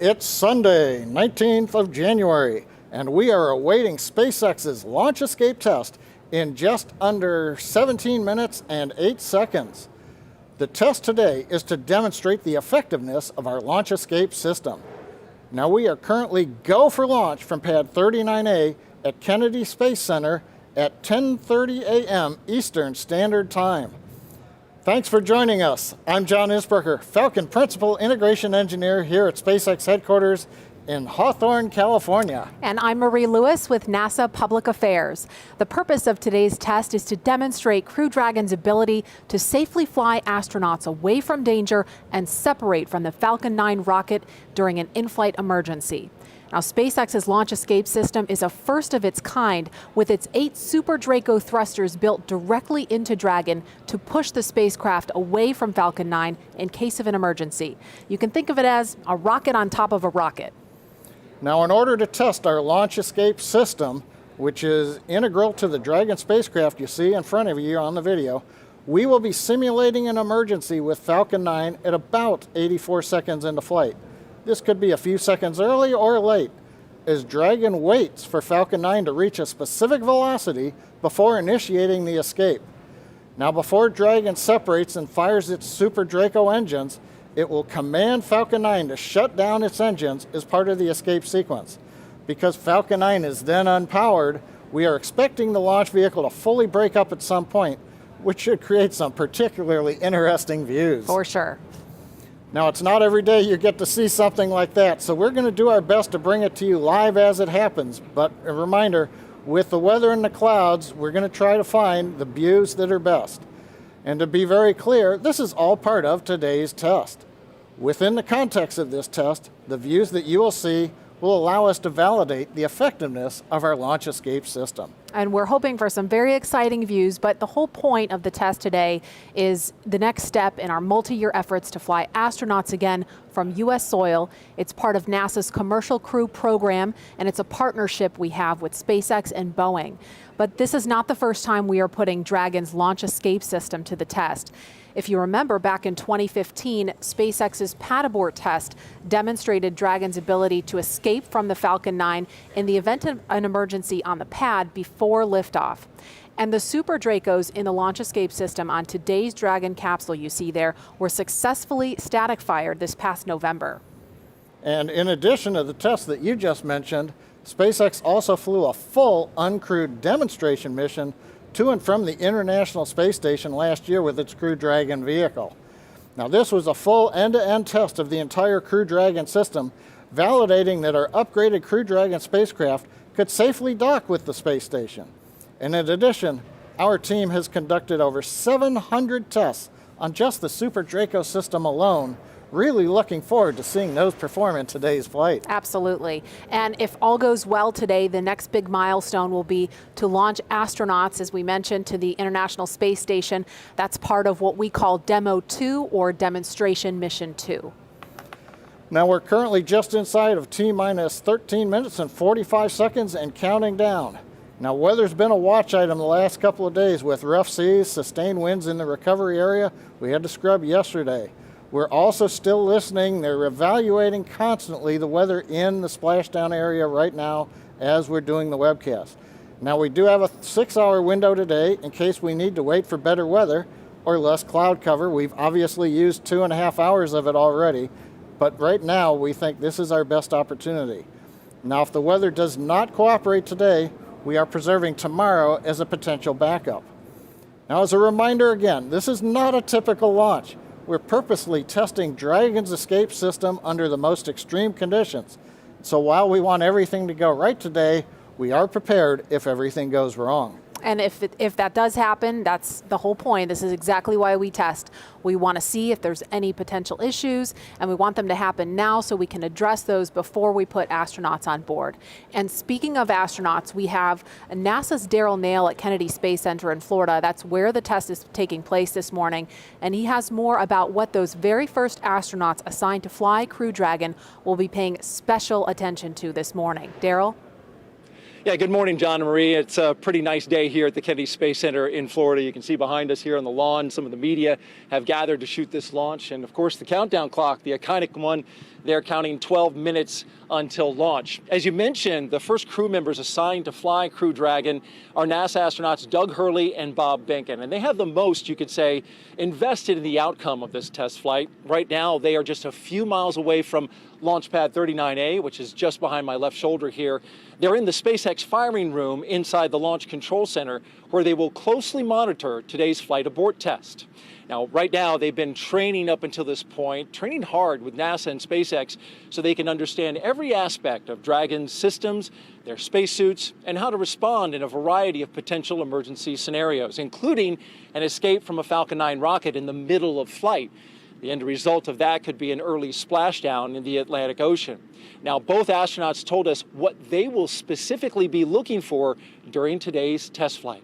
It's Sunday, 19th of January, and we are awaiting SpaceX's launch escape test in just under 17 minutes and 8 seconds. The test today is to demonstrate the effectiveness of our launch escape system. Now we are currently go for launch from pad 39A at Kennedy Space Center at 10:30 a.m. Eastern Standard Time. Thanks for joining us. I'm John Isbrecher, Falcon Principal Integration Engineer here at SpaceX headquarters in Hawthorne, California. And I'm Marie Lewis with NASA Public Affairs. The purpose of today's test is to demonstrate Crew Dragon's ability to safely fly astronauts away from danger and separate from the Falcon 9 rocket during an in-flight emergency. Now, SpaceX's launch escape system is a first of its kind, with its 8 Super Draco thrusters built directly into Dragon to push the spacecraft away from Falcon 9 in case of an emergency. You can think of it as a rocket on top of a rocket. Now, in order to test our launch escape system, which is integral to the Dragon spacecraft you see in front of you on the video, we will be simulating an emergency with Falcon 9 at about 84 seconds into flight. This could be a few seconds early or late, as Dragon waits for Falcon 9 to reach a specific velocity before initiating the escape. Now, before Dragon separates and fires its Super Draco engines, it will command Falcon 9 to shut down its engines as part of the escape sequence. Because Falcon 9 is then unpowered, we are expecting the launch vehicle to fully break up at some point, which should create some particularly interesting views. For sure. Now, it's not every day you get to see something like that, so we're going to do our best to bring it to you live as it happens. But a reminder, with the weather and the clouds, we're going to try to find the views that are best. And to be very clear, this is all part of today's test. Within the context of this test, the views that you will see will allow us to validate the effectiveness of our launch escape system. And we're hoping for some very exciting views, but the whole point of the test today is the next step in our multi-year efforts to fly astronauts again from U.S. soil. It's part of NASA's Commercial Crew Program, and it's a partnership we have with SpaceX and Boeing. But this is not the first time we are putting Dragon's launch escape system to the test. If you remember, back in 2015, SpaceX's pad abort test demonstrated Dragon's ability to escape from the Falcon 9 in the event of an emergency on the pad before liftoff. And the Super Dracos in the launch escape system on today's Dragon capsule you see there were successfully static fired this past November. And in addition to the test that you just mentioned, SpaceX also flew a full uncrewed demonstration mission to and from the International Space Station last year with its Crew Dragon vehicle. Now, this was a full end-to-end test of the entire Crew Dragon system, validating that our upgraded Crew Dragon spacecraft could safely dock with the space station. And in addition, our team has conducted over 700 tests on just the Super Draco system alone. Really looking forward to seeing those perform in today's flight. Absolutely. And if all goes well today, the next big milestone will be to launch astronauts, as we mentioned, to the International Space Station. That's part of what we call Demo 2 or Demonstration Mission 2. Now, we're currently just inside of T-minus 13 minutes and 45 seconds and counting down. Now, weather's been a watch item the last couple of days with rough seas, sustained winds in the recovery area. We had to scrub yesterday. We're also still listening. They're evaluating constantly the weather in the splashdown area right now as we're doing the webcast. Now, we do have a 6-hour window today in case we need to wait for better weather or less cloud cover. We've obviously used 2.5 hours of it already, but right now we think this is our best opportunity. Now, if the weather does not cooperate today, we are preserving tomorrow as a potential backup. Now, as a reminder again, this is not a typical launch. We're purposely testing Dragon's escape system under the most extreme conditions. So while we want everything to go right today, we are prepared if everything goes wrong. And if that does happen, that's the whole point. This is exactly why we test. We want to see if there's any potential issues, and we want them to happen now so we can address those before we put astronauts on board. And speaking of astronauts, we have NASA's Darrell Nail at Kennedy Space Center in Florida. That's where the test is taking place this morning. And he has more about what those very first astronauts assigned to fly Crew Dragon will be paying special attention to this morning. Darrell? Yeah, good morning, John and Marie. It's a pretty nice day here at the Kennedy Space Center in Florida. You can see behind us here on the lawn, some of the media have gathered to shoot this launch. And of course, the countdown clock, the iconic one, they're counting 12 minutes until launch. As you mentioned, the first crew members assigned to fly Crew Dragon are NASA astronauts Doug Hurley and Bob Benken. And they have the most, you could say, invested in the outcome of this test flight. Right now, they are just a few miles away from Launch Pad 39A, which is just behind my left shoulder here. They're in the SpaceX firing room inside the Launch Control Center, where they will closely monitor today's flight abort test. Now, right now, they've been training up until this point, training hard with NASA and SpaceX so they can understand every aspect of Dragon's systems, their spacesuits, and how to respond in a variety of potential emergency scenarios, including an escape from a Falcon 9 rocket in the middle of flight. The end result of that could be an early splashdown in the Atlantic Ocean. Now, both astronauts told us what they will specifically be looking for during today's test flight.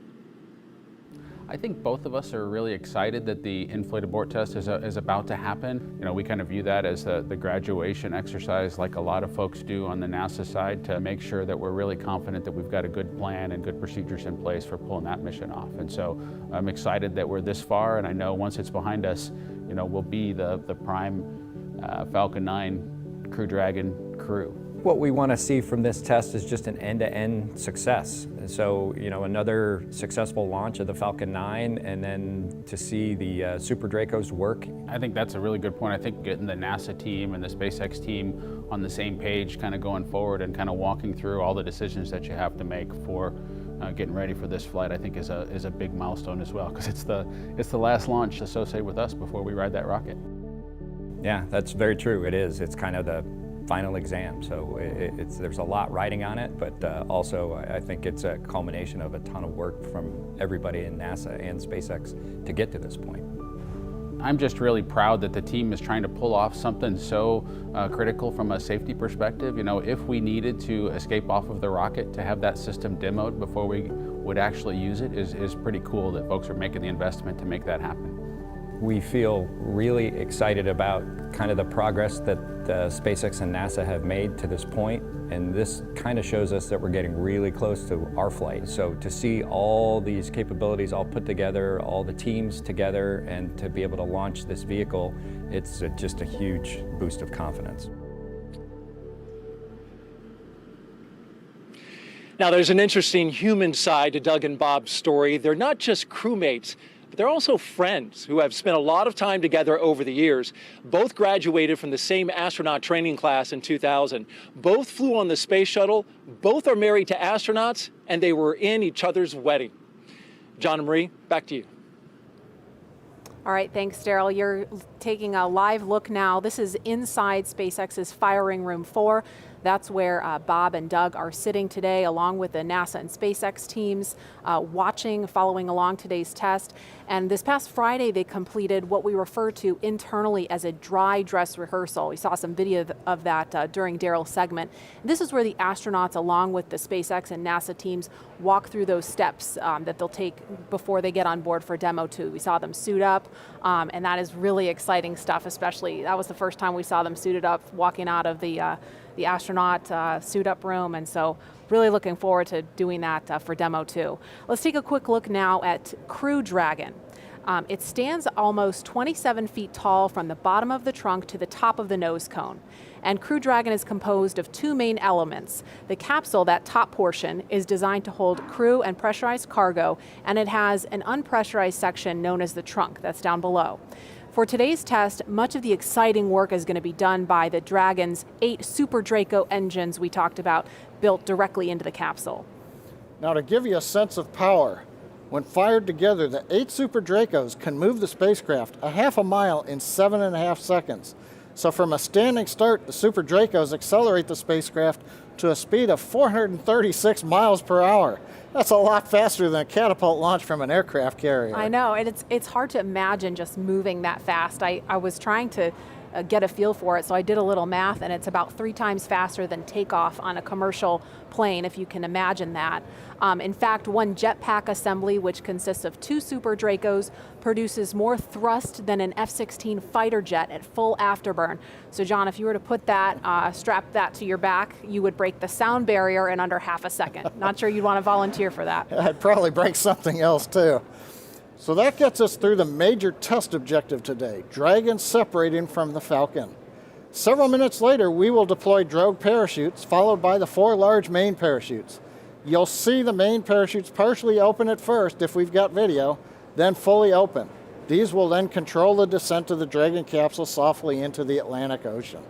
I think both of us are really excited that the in-flight abort test is about to happen. You know, we kind of view that as the graduation exercise, like a lot of folks do on the NASA side, to make sure that we're really confident that we've got a good plan and good procedures in place for pulling that mission off. And so I'm excited that we're this far, and I know once it's behind us, you know, we'll be the prime Falcon 9 Crew Dragon crew. What we want to see from this test is just an end-to-end success. So, you know, another successful launch of the Falcon 9, and then to see the Super Dracos work. I think that's a really good point. I think getting the NASA team and the SpaceX team on the same page, kind of going forward and kind of walking through all the decisions that you have to make for getting ready for this flight, I think is a big milestone as well, because it's the last launch associated with us before we ride that rocket. Yeah, that's very true. It is. It's kind of the final exam, so there's a lot riding on it, but also I think it's a culmination of a ton of work from everybody in NASA and SpaceX to get to this point. I'm just really proud that the team is trying to pull off something so critical from a safety perspective. You know, if we needed to escape off of the rocket, to have that system demoed before we would actually use it is pretty cool that folks are making the investment to make that happen. We feel really excited about kind of the progress that SpaceX and NASA have made to this point, and this kind of shows us that we're getting really close to our flight. So to see all these capabilities all put together, all the teams together, and to be able to launch this vehicle, it's just a huge boost of confidence. Now, there's an interesting human side to Doug and Bob's story. They're not just crewmates, but they're also friends who have spent a lot of time together over the years. Both graduated from the same astronaut training class in 2000. Both flew on the space shuttle. Both are married to astronauts, and they were in each other's wedding. John and Marie, back to you. All right, thanks, Daryl. You're taking a live look now. This is inside SpaceX's firing room 4. That's where Bob and Doug are sitting today, along with the NASA and SpaceX teams, following along today's test. And this past Friday, they completed what we refer to internally as a dry dress rehearsal. We saw some video of that during Daryl's segment. This is where the astronauts, along with the SpaceX and NASA teams, walk through those steps that they'll take before they get on board for Demo 2. We saw them suit up, and that is really exciting stuff, especially that was the first time we saw them suited up, walking out of the astronaut suit-up room, and so really looking forward to doing that for Demo 2. Let's take a quick look now at Crew Dragon. It stands almost 27 feet tall from the bottom of the trunk to the top of the nose cone. And Crew Dragon is composed of 2 main elements. The capsule, that top portion, is designed to hold crew and pressurized cargo, and it has an unpressurized section known as the trunk that's down below. For today's test, much of the exciting work is going to be done by the Dragon's 8 Super Draco engines we talked about, built directly into the capsule. Now, to give you a sense of power, when fired together, the 8 Super Dracos can move the spacecraft a half a mile in 7.5 seconds. So from a standing start, the Super Dracos accelerate the spacecraft to a speed of 436 miles per hour. That's a lot faster than a catapult launch from an aircraft carrier. I know, and it's hard to imagine just moving that fast. I was trying to get a feel for it. So I did a little math, and it's about 3 times faster than takeoff on a commercial plane, if you can imagine that. In fact, one jetpack assembly, which consists of 2 Super Dracos, produces more thrust than an F-16 fighter jet at full afterburn. So John, if you were to put that, strap that to your back, you would break the sound barrier in under half a second. Not sure you'd want to volunteer for that. I'd probably break something else too. So that gets us through the major test objective today, Dragon separating from the Falcon. Several minutes later, we will deploy drogue parachutes, followed by the 4 large main parachutes. You'll see the main parachutes partially open at first if we've got video, then fully open. These will then control the descent of the Dragon capsule softly into the Atlantic Ocean.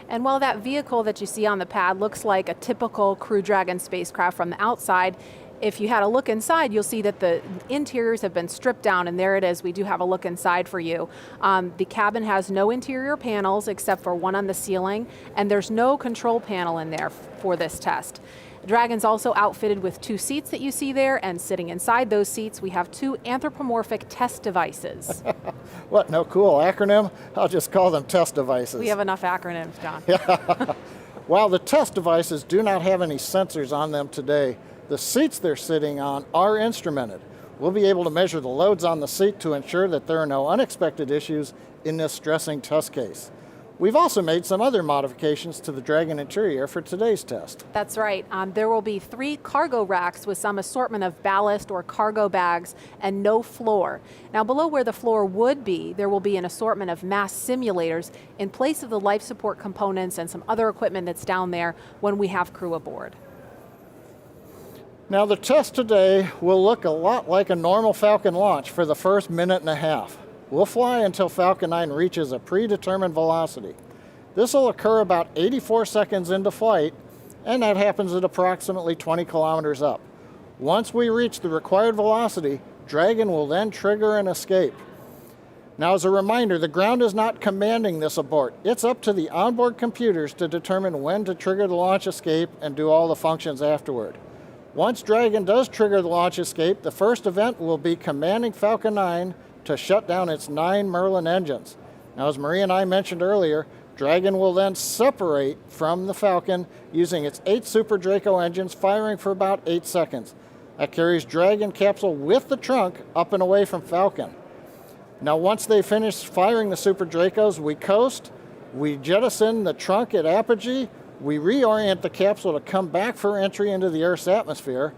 And while that vehicle that you see on the pad looks like a typical Crew Dragon spacecraft from the outside, if you had a look inside, you'll see that the interiors have been stripped down, and there it is. We do have a look inside for you. The cabin has no interior panels except for one on the ceiling, and there's no control panel in there for this test. Dragon's also outfitted with 2 seats that you see there, and sitting inside those seats, we have 2 anthropomorphic test devices. What, no cool acronym? I'll just call them test devices. We have enough acronyms, John. While the test devices do not have any sensors on them today, the seats they're sitting on are instrumented. We'll be able to measure the loads on the seat to ensure that there are no unexpected issues in this stressing test case. We've also made some other modifications to the Dragon interior for today's test. That's right. There will be 3 cargo racks with some assortment of ballast or cargo bags and no floor. Now, below where the floor would be, there will be an assortment of mass simulators in place of the life support components and some other equipment that's down there when we have crew aboard. Now, the test today will look a lot like a normal Falcon launch for the first minute and a half. We'll fly until Falcon 9 reaches a predetermined velocity. This will occur about 84 seconds into flight, and that happens at approximately 20 kilometers up. Once we reach the required velocity, Dragon will then trigger an escape. Now, as a reminder, the ground is not commanding this abort. It's up to the onboard computers to determine when to trigger the launch escape and do all the functions afterward. Once Dragon does trigger the launch escape, the first event will be commanding Falcon 9 to shut down its 9 Merlin engines. Now, as Marie and I mentioned earlier, Dragon will then separate from the Falcon using its 8 Super Draco engines, firing for about 8 seconds. That carries Dragon capsule with the trunk up and away from Falcon. Now, once they finish firing the Super Dracos, we coast, we jettison the trunk at apogee, we reorient the capsule to come back for entry into the Earth's atmosphere.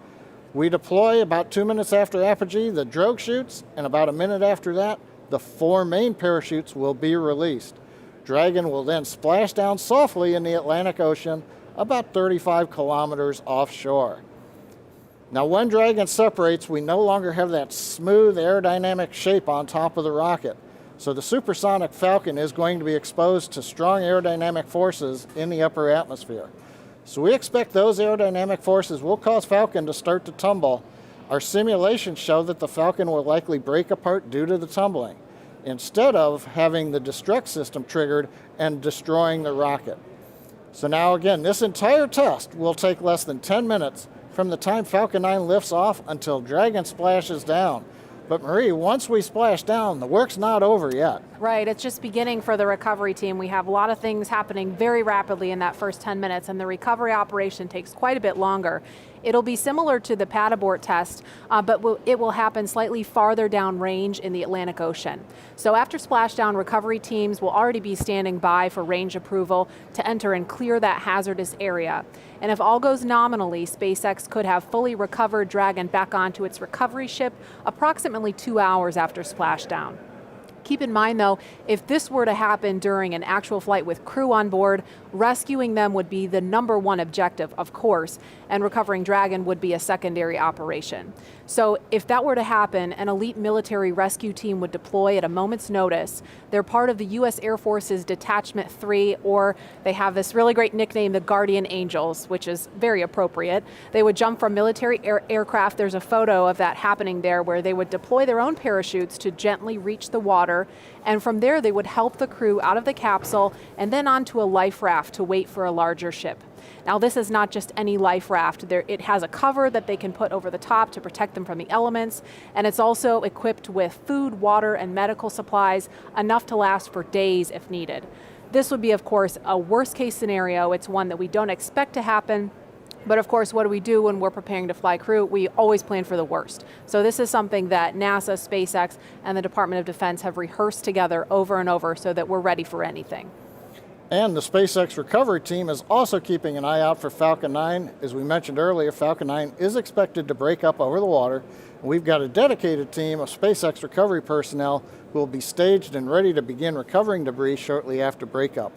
We deploy about 2 minutes after apogee the drogue chutes, and about a minute after that, the 4 main parachutes will be released. Dragon will then splash down softly in the Atlantic Ocean, about 35 kilometers offshore. Now, when Dragon separates, we no longer have that smooth aerodynamic shape on top of the rocket. So the supersonic Falcon is going to be exposed to strong aerodynamic forces in the upper atmosphere. So we expect those aerodynamic forces will cause Falcon to start to tumble. Our simulations show that the Falcon will likely break apart due to the tumbling, instead of having the destruct system triggered and destroying the rocket. So now again, this entire test will take less than 10 minutes from the time Falcon 9 lifts off until Dragon splashes down. But Marie, once we splash down, the work's not over yet. Right, it's just beginning for the recovery team. We have a lot of things happening very rapidly in that first 10 minutes, and the recovery operation takes quite a bit longer. It'll be similar to the pad abort test, but it will happen slightly farther down range in the Atlantic Ocean. So after splashdown, recovery teams will already be standing by for range approval to enter and clear that hazardous area. And if all goes nominally, SpaceX could have fully recovered Dragon back onto its recovery ship approximately 2 hours after splashdown. Keep in mind though, if this were to happen during an actual flight with crew on board, rescuing them would be the #1 objective, of course, and recovering Dragon would be a secondary operation. So if that were to happen, an elite military rescue team would deploy at a moment's notice. They're part of the U.S. Air Force's Detachment 3, or they have this really great nickname, the Guardian Angels, which is very appropriate. They would jump from military aircraft. There's a photo of that happening there where they would deploy their own parachutes to gently reach the water, and from there they would help the crew out of the capsule and then onto a life raft to wait for a larger ship. Now this is not just any life raft. It has a cover that they can put over the top to protect them from the elements, and it's also equipped with food, water, and medical supplies, enough to last for days if needed. This would be, of course, a worst case scenario. It's one that we don't expect to happen. But of course, what do we do when we're preparing to fly crew? We always plan for the worst. So this is something that NASA, SpaceX, and the Department of Defense have rehearsed together over and over so that we're ready for anything. And the SpaceX recovery team is also keeping an eye out for Falcon 9. As we mentioned earlier, Falcon 9 is expected to break up over the water. We've got a dedicated team of SpaceX recovery personnel who will be staged and ready to begin recovering debris shortly after breakup.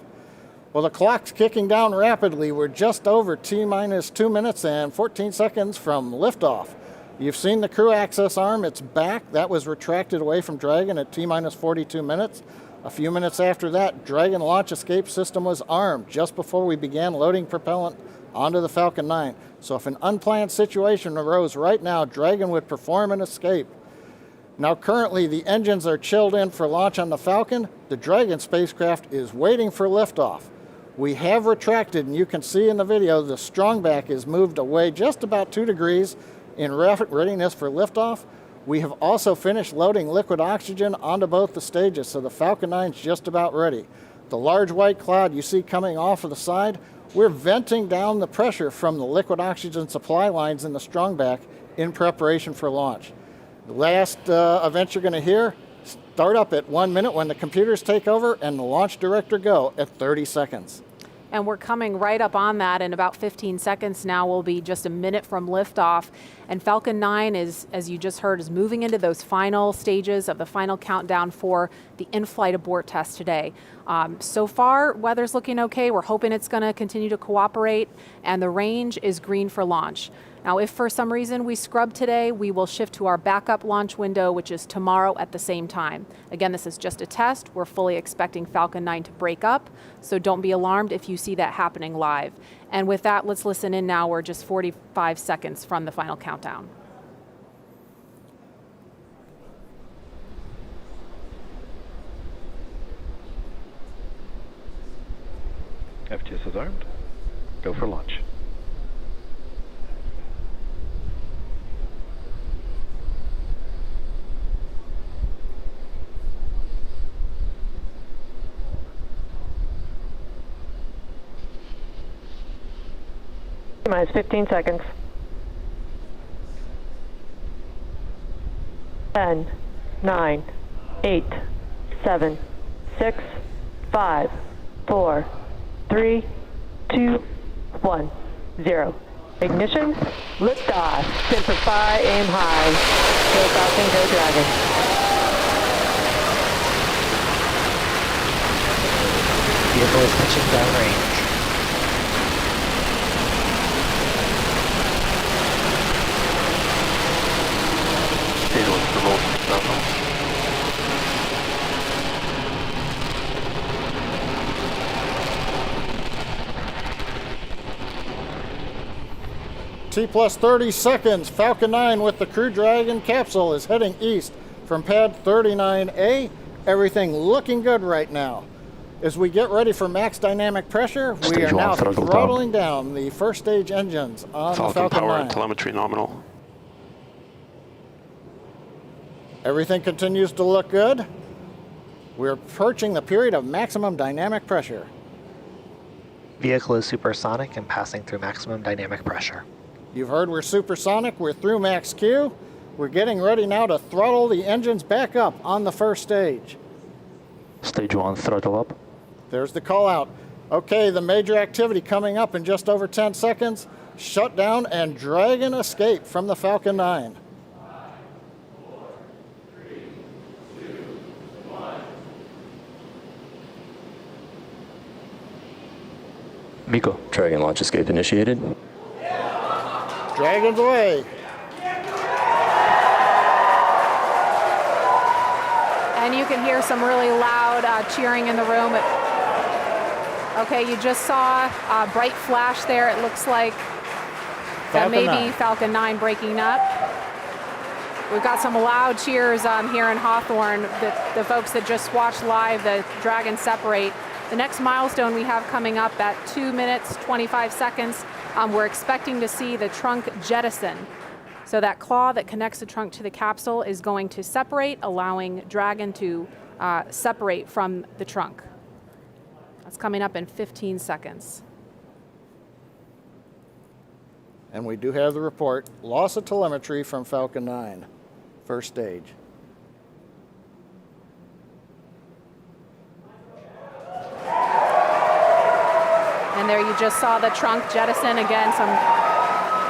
Well, the clock's kicking down rapidly. We're just over T-minus 2 minutes and 14 seconds from liftoff. You've seen the crew access arm. It's back. That was retracted away from Dragon at T-minus 42 minutes. A few minutes after that, Dragon launch escape system was armed just before we began loading propellant onto the Falcon 9. So if an unplanned situation arose right now, Dragon would perform an escape. Now currently the engines are chilled in for launch on the Falcon. The Dragon spacecraft is waiting for liftoff. We have retracted, and you can see in the video the strongback is moved away just about 2 degrees in readiness for liftoff. We have also finished loading liquid oxygen onto both the stages, so the Falcon 9 is just about ready. The large white cloud you see coming off of the side, we're venting down the pressure from the liquid oxygen supply lines in the strongback in preparation for launch. The last event you're going to hear, start up at 1 minute when the computers take over and the launch director go at 30 seconds. And we're coming right up on that in about 15 seconds now. We'll be just a minute from liftoff. And Falcon 9 is, as you just heard, is moving into those final stages of the final countdown for the in-flight abort test today. So far, weather's looking okay. We're hoping it's going to continue to cooperate, and the range is green for launch. Now, if for some reason we scrub today, we will shift to our backup launch window, which is tomorrow at the same time. Again, this is just a test. We're fully expecting Falcon 9 to break up, so don't be alarmed if you see that happening live. And with that, let's listen in now. We're just 45 seconds from the final countdown. FTS is armed. Go for launch. Minus 15 seconds. 10, 9, 8, 7, 6, 5, 4, 3, 2, 1, 0. Ignition, liftoff. Simplify, aim high. Go Falcon, go Dragon. Vehicle is pitching downrange. T plus 30 seconds. Falcon 9 with the Crew Dragon capsule is heading east from pad 39A. Everything looking good right now. As we get ready for max dynamic pressure, we are now throttling down the first stage engines on the Falcon 9. Power and telemetry nominal. Everything continues to look good. We're approaching the period of maximum dynamic pressure. Vehicle is supersonic and passing through maximum dynamic pressure. You've heard we're supersonic, we're through max Q. We're getting ready now to throttle the engines back up on the first stage. Stage 1, throttle up. There's the call out. Okay, the major activity coming up in just over 10 seconds. Shutdown and Dragon escape from the Falcon 9. Miko. Dragon launch escape initiated. Dragon's away. And you can hear some really loud cheering in the room. Okay, you just saw a bright flash there. It looks like that may be Falcon 9 breaking up. We've got some loud cheers here in Hawthorne. The folks that just watched live the Dragon separate The next milestone we have coming up at 2 minutes, 25 seconds, we're expecting to see the trunk jettison. So that claw that connects the trunk to the capsule is going to separate, allowing Dragon to separate from the trunk. That's coming up in 15 seconds. And we do have the report, loss of telemetry from Falcon 9, first stage. And there you just saw the trunk jettison. Again, some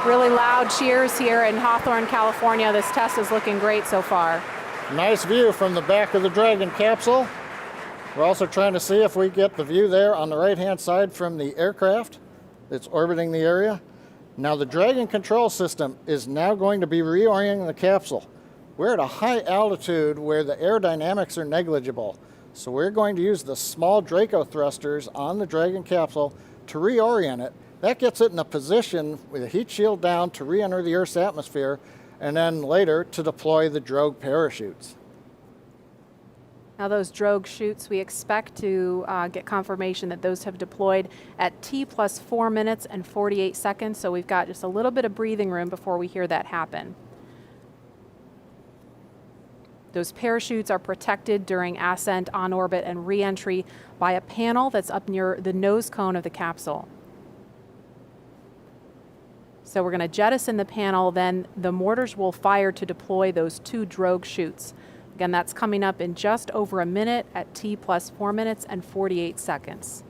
really loud cheers here in Hawthorne, California. This test is looking great so far. Nice view from the back of the Dragon capsule. We're also trying to see if we get the view there on the right-hand side from the aircraft that's orbiting the area. Now the Dragon control system is now going to be reorienting the capsule. We're at a high altitude where the aerodynamics are negligible. So we're going to use the small Draco thrusters on the Dragon capsule to reorient it. That gets it in a position with a heat shield down to re-enter the Earth's atmosphere, and then later to deploy the drogue parachutes. Now those drogue chutes, we expect to get confirmation that those have deployed at T plus 4 minutes and 48 seconds, so we've got just a little bit of breathing room before we hear that happen. Those parachutes are protected during ascent, on orbit, and re-entry by a panel that's up near the nose cone of the capsule. So we're going to jettison the panel, then the mortars will fire to deploy those 2 drogue chutes. Again, that's coming up in just over a minute at T plus 4 minutes and 48 seconds.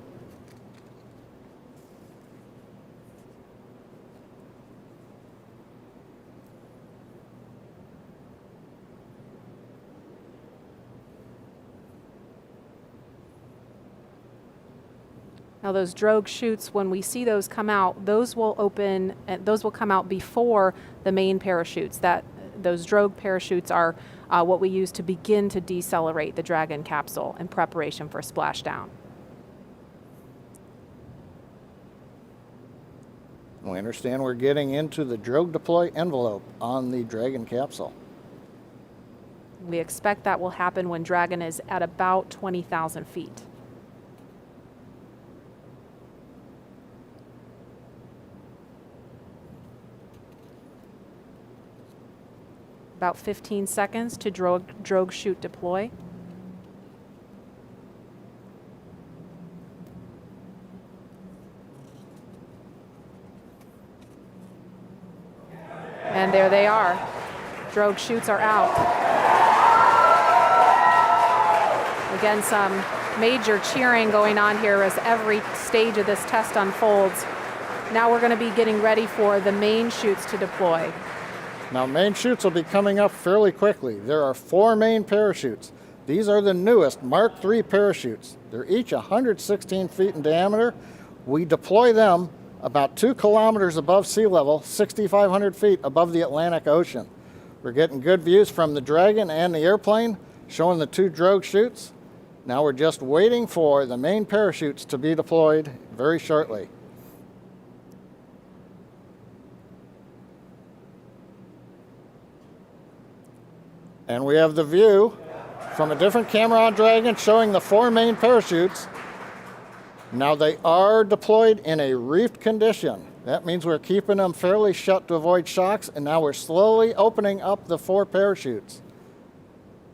Now those drogue chutes, when we see those come out, those will open, those will come out before the main parachutes. Those drogue parachutes are what we use to begin to decelerate the Dragon capsule in preparation for splashdown. We understand we're getting into the drogue deploy envelope on the Dragon capsule. We expect that will happen when Dragon is at about 20,000 feet. About 15 seconds to drogue chute deploy. And there they are. Drogue chutes are out. Again, some major cheering going on here as every stage of this test unfolds. Now we're going to be getting ready for the main chutes to deploy. Now main chutes will be coming up fairly quickly. There are 4 main parachutes. These are the newest Mark III parachutes. They're each 116 feet in diameter. We deploy them about 2 kilometers above sea level, 6,500 feet above the Atlantic Ocean. We're getting good views from the Dragon and the airplane, showing the 2 drogue chutes. Now we're just waiting for the main parachutes to be deployed very shortly. And we have the view from a different camera on Dragon showing the 4 main parachutes. Now they are deployed in a reefed condition. That means we're keeping them fairly shut to avoid shocks, and now we're slowly opening up the 4 parachutes.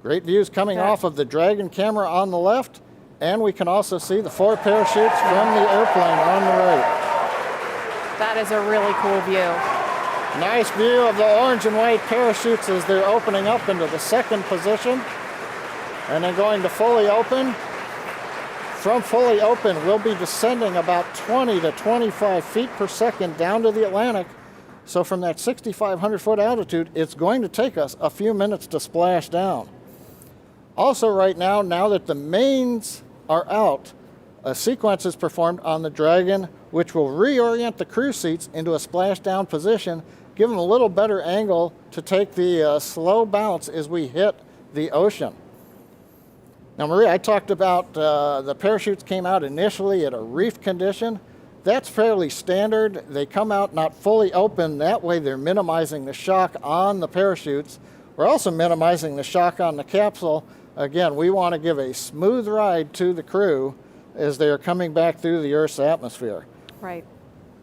Great views coming off of the Dragon camera on the left, and we can also see the 4 parachutes from the airplane on the right. That is a really cool view. Nice view of the orange and white parachutes as they're opening up into the 2nd position, and then going to fully open. From fully open, we'll be descending about 20 to 25 feet per second down to the Atlantic. So from that 6,500 foot altitude, it's going to take us a few minutes to splash down. Also right now that the mains are out, a sequence is performed on the Dragon, which will reorient the crew seats into a splashdown position, give them a little better angle to take the slow bounce as we hit the ocean. Now, Maria, I talked about the parachutes came out initially at a reef condition. That's fairly standard. They come out not fully open. That way they're minimizing the shock on the parachutes. We're also minimizing the shock on the capsule. Again, we want to give a smooth ride to the crew as they are coming back through the Earth's atmosphere. Right.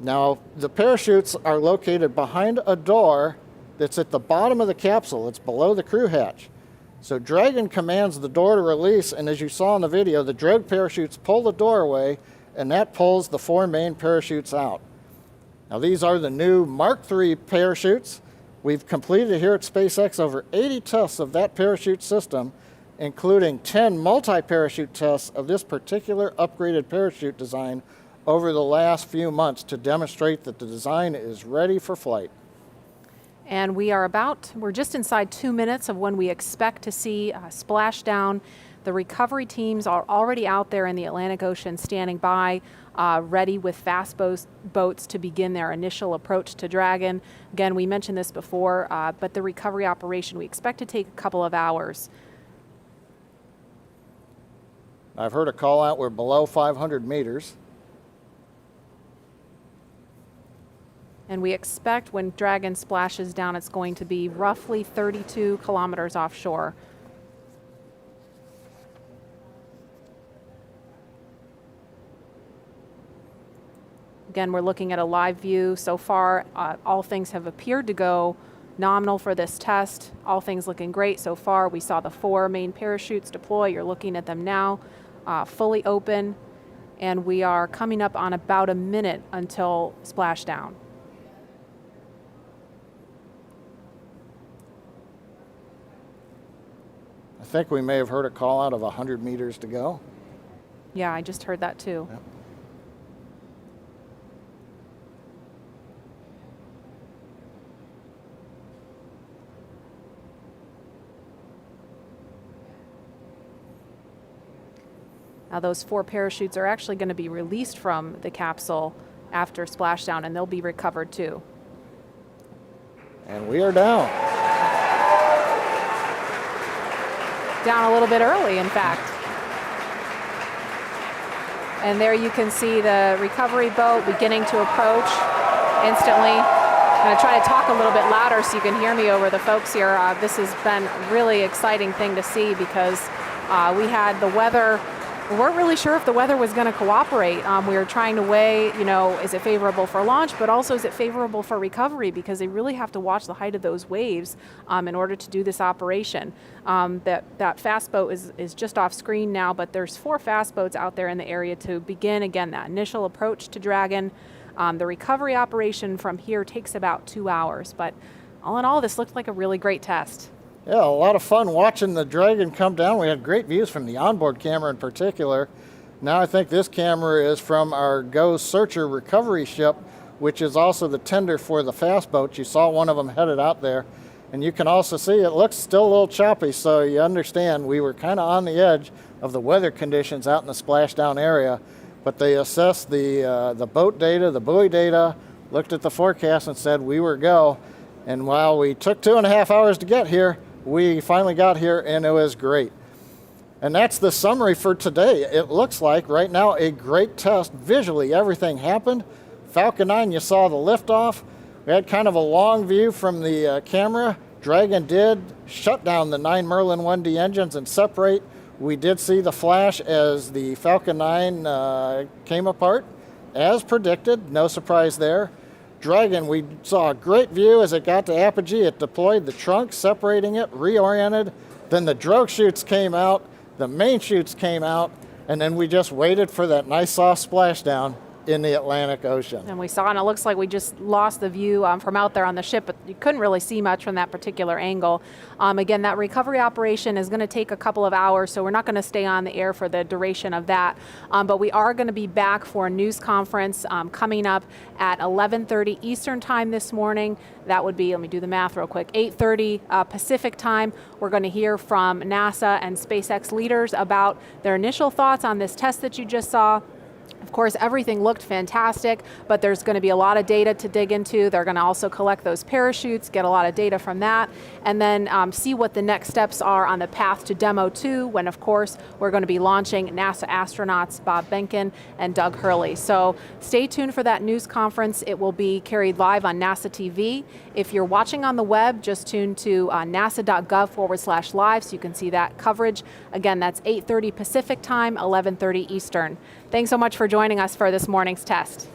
Now, the parachutes are located behind a door that's at the bottom of the capsule. It's below the crew hatch. So Dragon commands the door to release, and as you saw in the video, the drogue parachutes pull the door away, and that pulls the 4 main parachutes out. Now, these are the new Mark III parachutes. We've completed here at SpaceX over 80 tests of that parachute system, including 10 multi-parachute tests of this particular upgraded parachute design over the last few months to demonstrate that the design is ready for flight. And we're just inside 2 minutes of when we expect to see splashdown. The recovery teams are already out there in the Atlantic Ocean standing by, ready with fast boats to begin their initial approach to Dragon. Again, we mentioned this before, but the recovery operation we expect to take a couple of hours. I've heard a call out, we're below 500 meters. And we expect when Dragon splashes down, it's going to be roughly 32 kilometers offshore. Again, we're looking at a live view. So far, all things have appeared to go nominal for this test. All things looking great so far. We saw the 4 main parachutes deploy. You're looking at them now, fully open. And we are coming up on about a minute until splashdown. I think we may have heard a call out of 100 meters to go. Yeah, I just heard that too. Yep. Now those 4 parachutes are actually going to be released from the capsule after splashdown, and they'll be recovered too. And we are down. Down a little bit early, in fact. And there you can see the recovery boat beginning to approach instantly. I'm going to try to talk a little bit louder so you can hear me over the folks here. This has been a really exciting thing to see because we had the weather. We weren't really sure if the weather was going to cooperate. We were trying to weigh, is it favorable for launch, but also is it favorable for recovery, because they really have to watch the height of those waves in order to do this operation. That fast boat is just off screen now, but there's 4 fast boats out there in the area to begin, again, that initial approach to Dragon. The recovery operation from here takes about 2 hours, but all in all, this looked like a really great test. Yeah, a lot of fun watching the Dragon come down. We had great views from the onboard camera in particular. Now I think this camera is from our Go Searcher recovery ship, which is also the tender for the fast boats. You saw one of them headed out there. And you can also see it looks still a little choppy, so you understand we were kind of on the edge of the weather conditions out in the splashdown area. But they assessed the boat data, the buoy data, looked at the forecast and said we were go. And while we took 2.5 hours to get here, we finally got here and it was great. And that's the summary for today. It looks like right now a great test. Visually, everything happened. Falcon 9, you saw the liftoff. We had kind of a long view from the camera. Dragon did shut down the 9 Merlin 1D engines and separate. We did see the flash as the Falcon 9 came apart, as predicted. No surprise there. Dragon, we saw a great view as it got to apogee. It deployed the trunk, separating it, reoriented. Then the drogue chutes came out, the main chutes came out, and then we just waited for that nice soft splashdown in the Atlantic Ocean. And we saw, and it looks like we just lost the view from out there on the ship, but you couldn't really see much from that particular angle. Again, that recovery operation is going to take a couple of hours, so we're not going to stay on the air for the duration of that. But we are going to be back for a news conference coming up at 11:30 Eastern time this morning. That would be, let me do the math real quick, 8:30 Pacific time. We're going to hear from NASA and SpaceX leaders about their initial thoughts on this test that you just saw. Of course, everything looked fantastic, but there's going to be a lot of data to dig into. They're going to also collect those parachutes, get a lot of data from that, and then see what the next steps are on the path to Demo 2, when, of course, we're going to be launching NASA astronauts Bob Benken and Doug Hurley. So stay tuned for that news conference. It will be carried live on NASA TV. If you're watching on the web, just tune to nasa.gov/live so you can see that coverage. Again, that's 8:30 Pacific time, 11:30 Eastern. Thanks so much for joining us for this morning's test.